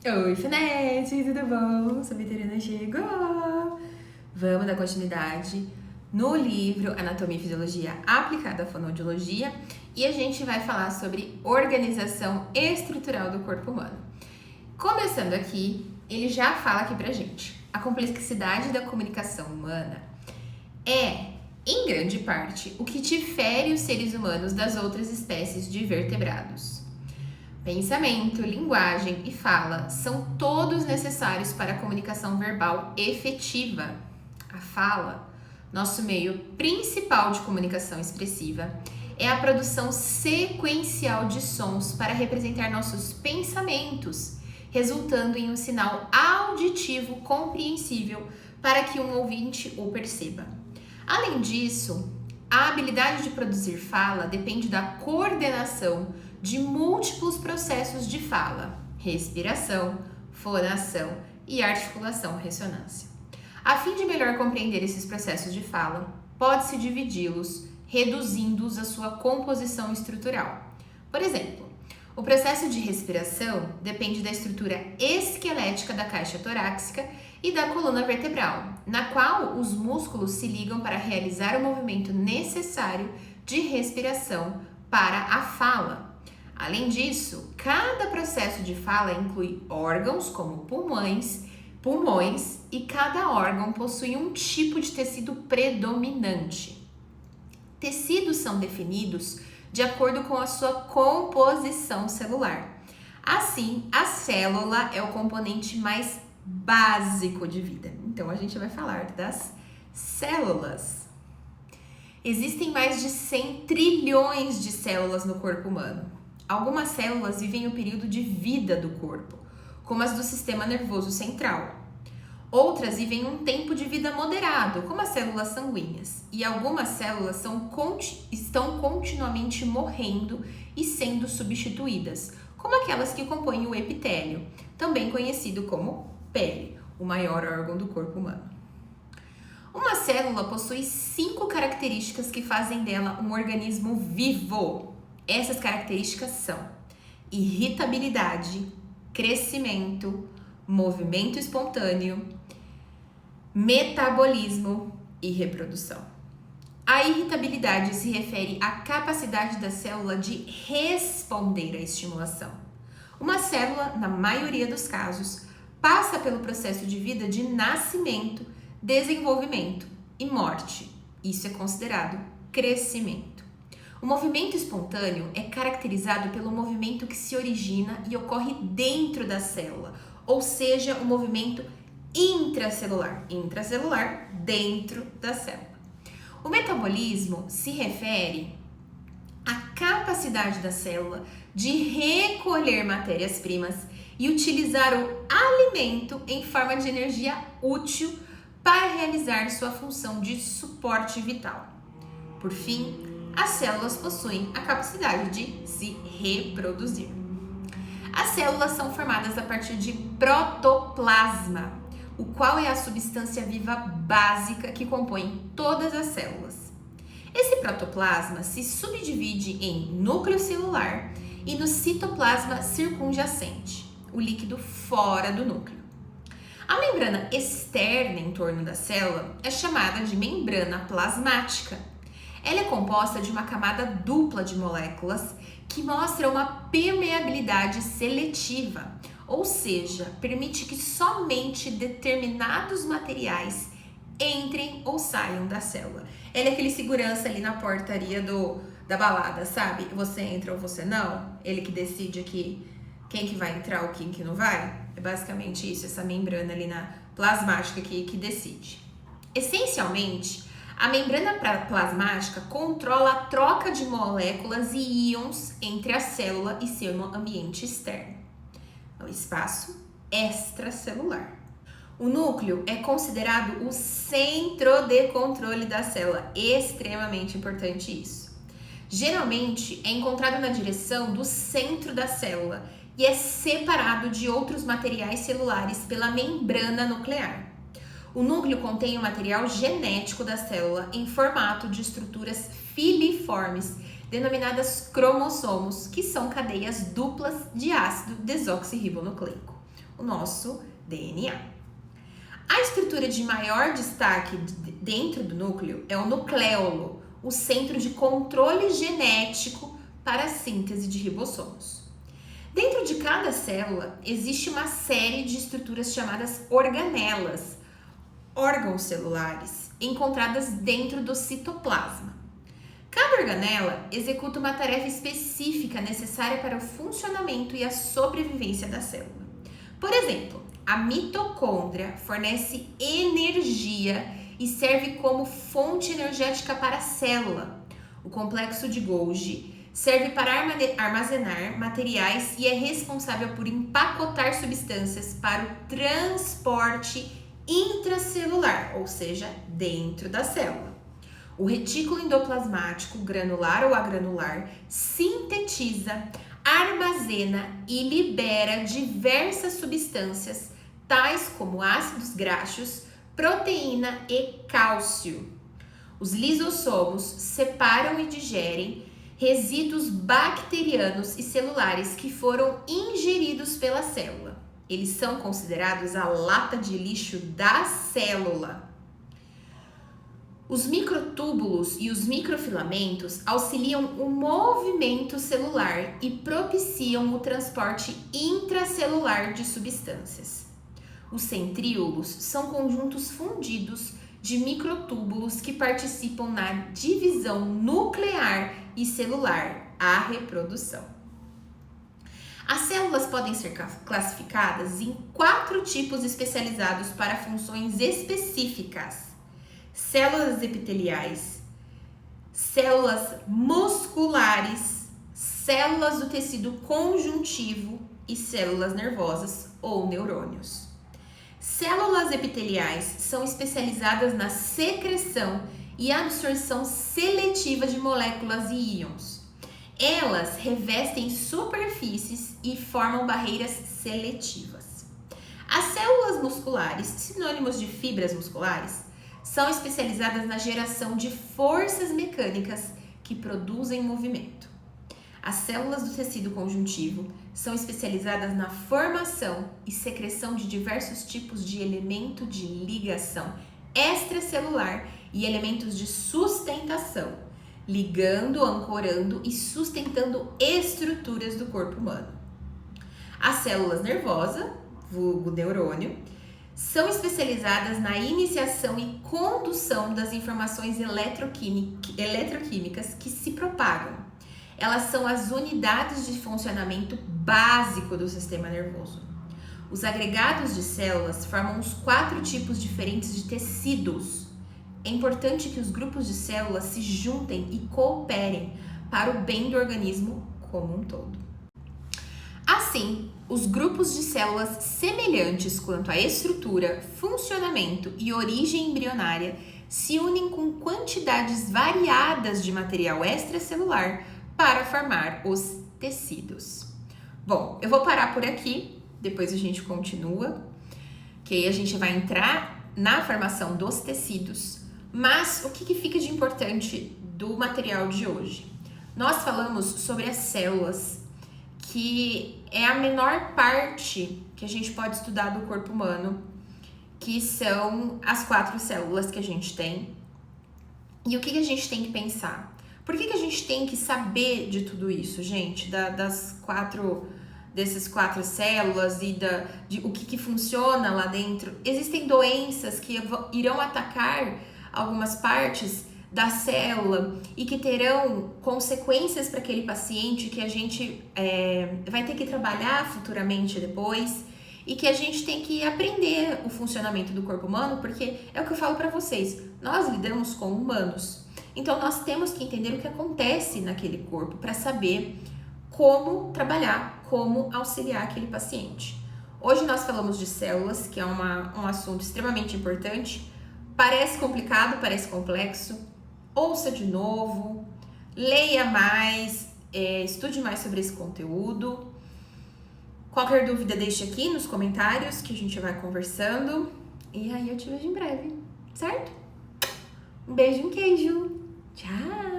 Oi, Finete, tudo bom? Sua veterana chegou! Vamos dar continuidade no livro Anatomia e Fisiologia aplicada à fonoaudiologia e a gente vai falar sobre organização estrutural do corpo humano. Começando aqui, ele já fala aqui pra gente. A complexidade da comunicação humana é, em grande parte, o que difere os seres humanos das outras espécies de vertebrados. Pensamento, linguagem e fala são todos necessários para a comunicação verbal efetiva. A fala, nosso meio principal de comunicação expressiva, é a produção sequencial de sons para representar nossos pensamentos, resultando em um sinal auditivo compreensível para que um ouvinte o perceba. Além disso, a habilidade de produzir fala depende da coordenação de múltiplos processos de fala, respiração, fonação e articulação-ressonância. A fim de melhor compreender esses processos de fala, pode-se dividi-los, reduzindo-os à sua composição estrutural. Por exemplo, o processo de respiração depende da estrutura esquelética da caixa torácica e da coluna vertebral, na qual os músculos se ligam para realizar o movimento necessário de respiração para a fala. Além disso, cada processo de fala inclui órgãos como pulmões e cada órgão possui um tipo de tecido predominante. Tecidos são definidos de acordo com a sua composição celular. Assim, a célula é o componente mais básico de vida. Então, a gente vai falar das células. Existem mais de 100 trilhões de células no corpo humano. Algumas células vivem o período de vida do corpo, como as do sistema nervoso central. Outras vivem um tempo de vida moderado, como as células sanguíneas. E algumas células estão continuamente morrendo e sendo substituídas, como aquelas que compõem o epitélio, também conhecido como pele, o maior órgão do corpo humano. Uma célula possui 5 características que fazem dela um organismo vivo. Essas características são irritabilidade, crescimento, movimento espontâneo, metabolismo e reprodução. A irritabilidade se refere à capacidade da célula de responder à estimulação. Uma célula, na maioria dos casos, passa pelo processo de vida de nascimento, desenvolvimento e morte. Isso é considerado crescimento. O movimento espontâneo é caracterizado pelo movimento que se origina e ocorre dentro da célula, ou seja, o movimento intracelular dentro da célula. O metabolismo se refere à capacidade da célula de recolher matérias-primas e utilizar o alimento em forma de energia útil para realizar sua função de suporte vital. Por fim, as células possuem a capacidade de se reproduzir. As células são formadas a partir de protoplasma, o qual é a substância viva básica que compõe todas as células. Esse protoplasma se subdivide em núcleo celular e no citoplasma circunjacente, o líquido fora do núcleo. A membrana externa em torno da célula é chamada de membrana plasmática. Ela é composta de uma camada dupla de moléculas que mostra uma permeabilidade seletiva, ou seja, permite que somente determinados materiais entrem ou saiam da célula. Ela é aquele segurança ali na portaria da balada, sabe? Você entra ou você não, ele que decide aqui quem que vai entrar ou quem que não vai. É basicamente isso, essa membrana ali na plasmática que decide. Essencialmente, a membrana plasmática controla a troca de moléculas e íons entre a célula e seu ambiente externo, o espaço extracelular. O núcleo é considerado o centro de controle da célula, extremamente importante isso. Geralmente é encontrado na direção do centro da célula e é separado de outros materiais celulares pela membrana nuclear. O núcleo contém o material genético da célula em formato de estruturas filiformes, denominadas cromossomos, que são cadeias duplas de ácido desoxirribonucleico. o nosso DNA. A estrutura de maior destaque dentro do núcleo é o nucleolo, o centro de controle genético para a síntese de ribossomos. Dentro de cada célula existe uma série de estruturas chamadas organelas, órgãos celulares, encontradas dentro do citoplasma. Cada organela executa uma tarefa específica necessária para o funcionamento e a sobrevivência da célula. Por exemplo, a mitocôndria fornece energia e serve como fonte energética para a célula. O complexo de Golgi serve para armazenar materiais e é responsável por empacotar substâncias para o transporte intracelular, ou seja, dentro da célula. O retículo endoplasmático, granular ou agranular, sintetiza, armazena e libera diversas substâncias, tais como ácidos graxos, proteína e cálcio. Os lisossomos separam e digerem resíduos bacterianos e celulares que foram ingeridos pela célula. Eles são considerados a lata de lixo da célula. Os microtúbulos e os microfilamentos auxiliam o movimento celular e propiciam o transporte intracelular de substâncias. Os centríolos são conjuntos fundidos de microtúbulos que participam na divisão nuclear e celular, a reprodução. As células podem ser classificadas em 4 tipos especializados para funções específicas: células epiteliais, células musculares, células do tecido conjuntivo e células nervosas ou neurônios. Células epiteliais são especializadas na secreção e absorção seletiva de moléculas e íons. Elas revestem superfícies e formam barreiras seletivas. As células musculares, sinônimos de fibras musculares, são especializadas na geração de forças mecânicas que produzem movimento. As células do tecido conjuntivo são especializadas na formação e secreção de diversos tipos de elemento de ligação extracelular e elementos de sustentação, ligando, ancorando e sustentando estruturas do corpo humano. As células nervosas, vulgo neurônio, são especializadas na iniciação e condução das informações eletroquímicas que se propagam. Elas são as unidades de funcionamento básico do sistema nervoso. Os agregados de células formam os 4 tipos diferentes de tecidos. É importante que os grupos de células se juntem e cooperem para o bem do organismo como um todo. Assim, os grupos de células semelhantes quanto à estrutura, funcionamento e origem embrionária se unem com quantidades variadas de material extracelular para formar os tecidos. Bom, eu vou parar por aqui, depois a gente continua, que aí a gente vai entrar na formação dos tecidos. Mas o que fica de importante do material de hoje? Nós falamos sobre as células, que é a menor parte que a gente pode estudar do corpo humano, que são as 4 células que a gente tem. E o que a gente tem que pensar? Por que a gente tem que saber de tudo isso, gente? Dessas 4 células e de o que funciona lá dentro? Existem doenças que irão atacar algumas partes da célula e que terão consequências para aquele paciente que a gente vai ter que trabalhar futuramente depois, e que a gente tem que aprender o funcionamento do corpo humano, porque é o que eu falo para vocês, nós lidamos com humanos, então nós temos que entender o que acontece naquele corpo para saber como trabalhar, como auxiliar aquele paciente. Hoje nós falamos de células, que é um assunto extremamente importante. Parece complicado, parece complexo. Ouça de novo, leia mais, estude mais sobre esse conteúdo. Qualquer dúvida deixe aqui nos comentários que a gente vai conversando. E aí eu te vejo em breve, certo? Um beijo e um queijo. Tchau!